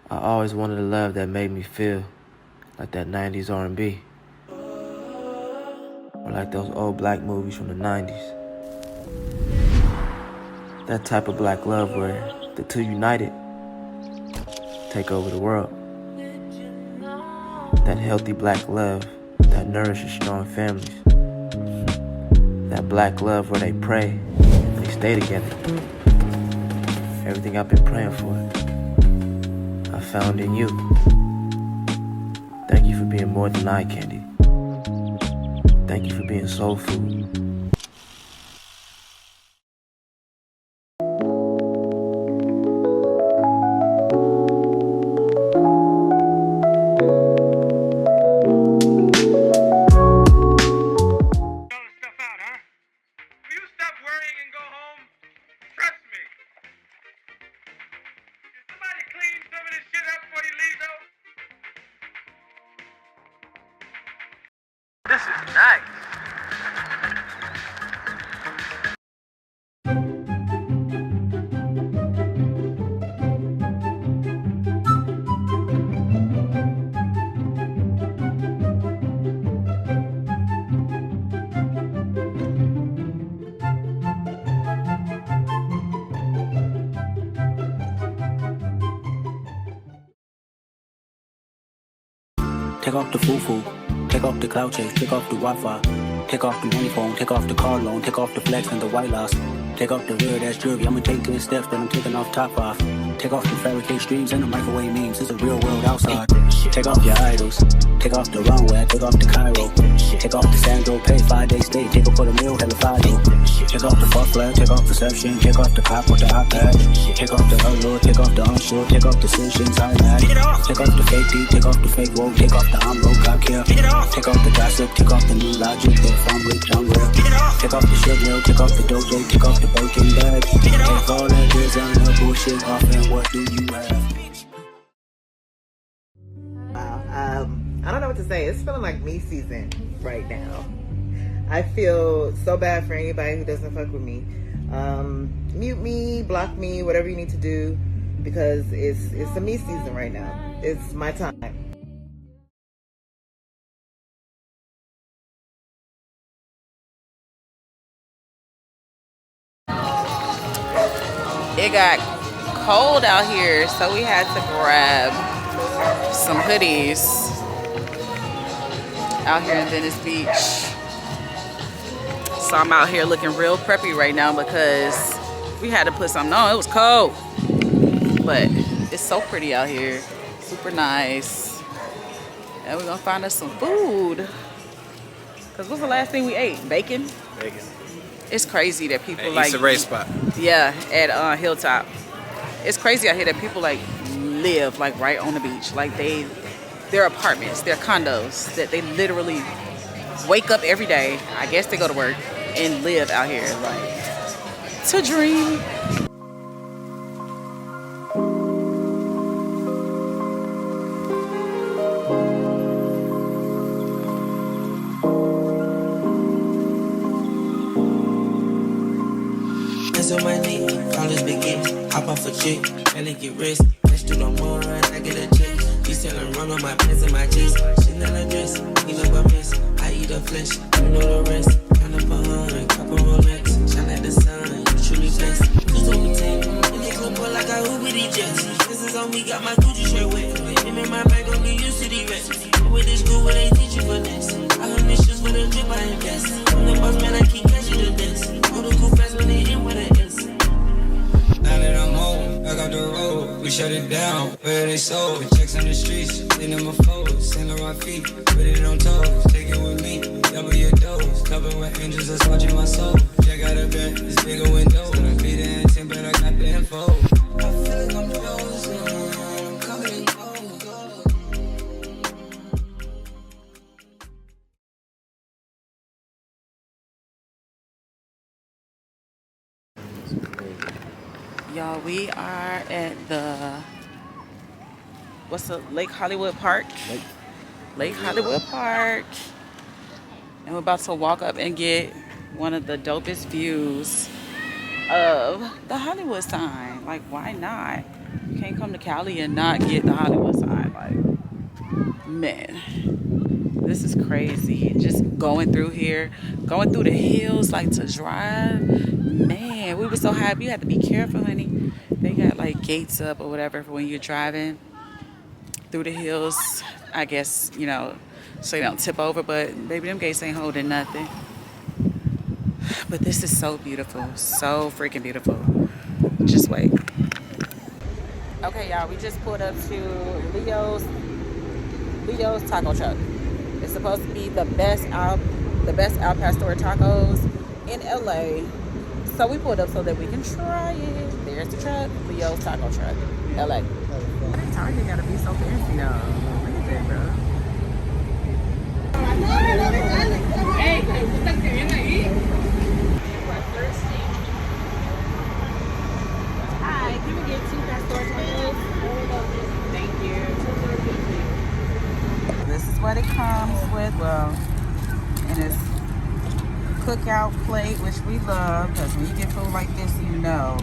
I always wanted a love that made me feel like that 90s R&B. Or like those old black movies from the 90s. That type of black love where the two united take over the world. That healthy black love that nourishes strong families. That black love where they pray and they stay together. Everything I've been praying for, I found in you. Thank you for being more than eye candy. Thank you for being soul food. This is nice. Take off the foo-foo, take off the cloud chase, take off the Wi-Fi, take off the money phone, take off the car loan, take off the flex and the white loss. Take off the real ass jewelry, I'ma take 3 steps, then I'm taking off top off. Take off the fabricate streams and the microwave memes, it's a real world outside. Take off your idols, take off the runway, take off the Cairo. Take off the Sandro, pay 5-day stay, take off for the meal, hella Fido. Take off the fuck flag, take off perception, take off the cop with the hot patch. Take off the allure, take off the unsure, take off decisions, I'm mad. Take off the fake deep, take off the fake woke, take off the I'm broke, I care. Take off the gossip, take off the new logic, if I'm rich, I'm real. Take off the shit mill, take off the dojo, take off the Birkin bag. Take all that designer bullshit off and what do you have? Wow, I don't know what to say. It's feeling like me season right now. I feel so bad for anybody who doesn't fuck with me. Mute me, block me, whatever you need to do, because it's a me season right now. It's my time. It got cold out here, so we had to grab some hoodies out here in Venice Beach. So I'm out here looking real preppy right now because we had to put something on. It was cold, but it's so pretty out here. Super nice. And we're gonna find us some food. Cause what's the last thing we ate? Bacon? Bacon. It's crazy that people It's a race spot. Yeah, at Hilltop. It's crazy out here that people like live like right on the beach. Like their apartments, their condos, that they literally wake up every day. I guess they go to work and live out here. Like, it's a dream. On my knee, call this begin. Hop off a chick, barely get rich. Let's do no more, I get a check. You selling run on my pants and my jeans. Chanel dress, you know I miss. I eat a flesh, you know the rest. Count up a hundred, couple Rolex. Shine like the sun, you truly blessed. Who's on the team? In the club, boy, like I hoop with these jets. This is on me, got my Gucci shirt wet. Him in my bag, don't get used to the rest. With this school, where they teach you for this. I heard this shit's for the drip, I invest. I'm the boss, man, I keep catching the best. All the cool fast when they in with it. Now that I'm home, back off the road, we shut it down, where they sold. Checks on the streets, in them a fold, Saint Laurent feet, put it on toes, take it with me, double your dose, covered with angels that's watching my soul. Check out a bed, it's bigger window, I be the intent, but I got the info. I feel like I'm frozen, I'm covered in gold. Y'all, we are at the, what's the, Lake Hollywood Park? Lake Hollywood Park. And we're about to walk up and get one of the dopest views of the Hollywood sign. Like, why not? You can't come to Cali and not get the Hollywood sign. Like, man, this is crazy. Just going through here, going through the hills, like to drive. Man, we were so happy. You have to be careful, honey. They got like gates up or whatever for when you're driving through the hills. I guess, you know, so you don't tip over, but baby, them gates ain't holding nothing. But this is so beautiful, so freaking beautiful. Just wait. Okay, y'all, we just pulled up to Leo's taco truck. It's supposed to be the best al pastor tacos in LA. So we pulled up so that we can try it. There's the truck, Leo's taco truck, LA. Target gotta be so fancy though. Look at that, bro. Hi, can we get 2 pastor tacos? Thank you. This is what it comes with. Well, and it's cookout plate, which we love, because when you get food like this, you know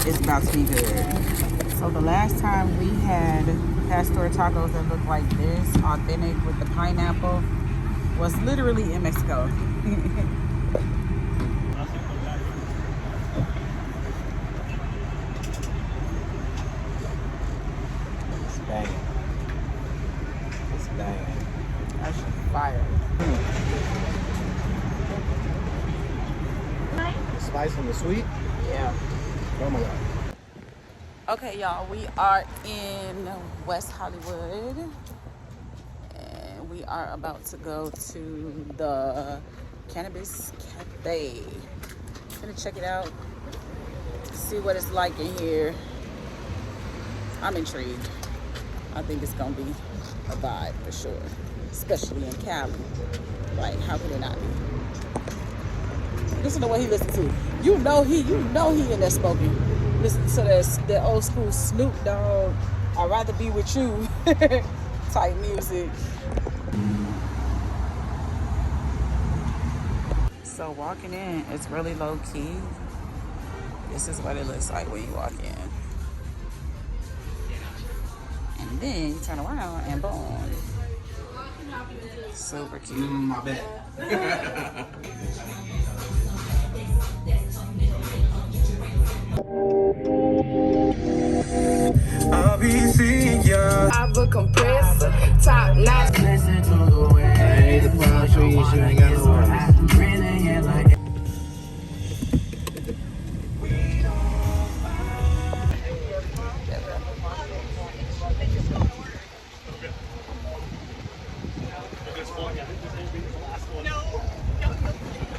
it's about to be good. So the last time we had pastor tacos that looked like this, authentic with the pineapple, was literally in Mexico. It's banging. It's banging. That shit fire. The spice and the sweet? Yeah. Oh my God. Okay, y'all, we are in West Hollywood. And we are about to go to the Cannibis Cafe. Gonna check it out. See what it's like in here. I'm intrigued. I think it's gonna be a vibe for sure. Especially in Cali. Like, how could it not be? Listen to what he listens to. You know he in there smoking. Listen to that old school Snoop Dogg, I'd rather be with you type music. So walking in, it's really low key. This is what it looks like when you walk in. And then you turn around and boom. Super cute. My bad. I'll be seeing ya. I have a compressor, top notch. Listen to the way. Hey, the palm trees, you ain't got no worries.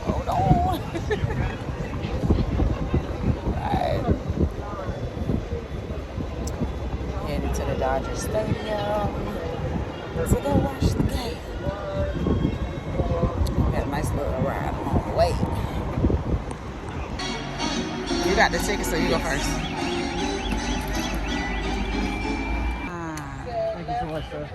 Hold on. Alright. Headed to the Dodger Stadium to go watch the game. Got a nice little ride along the way. You got the ticket, so you go first. Thank you so much, sir.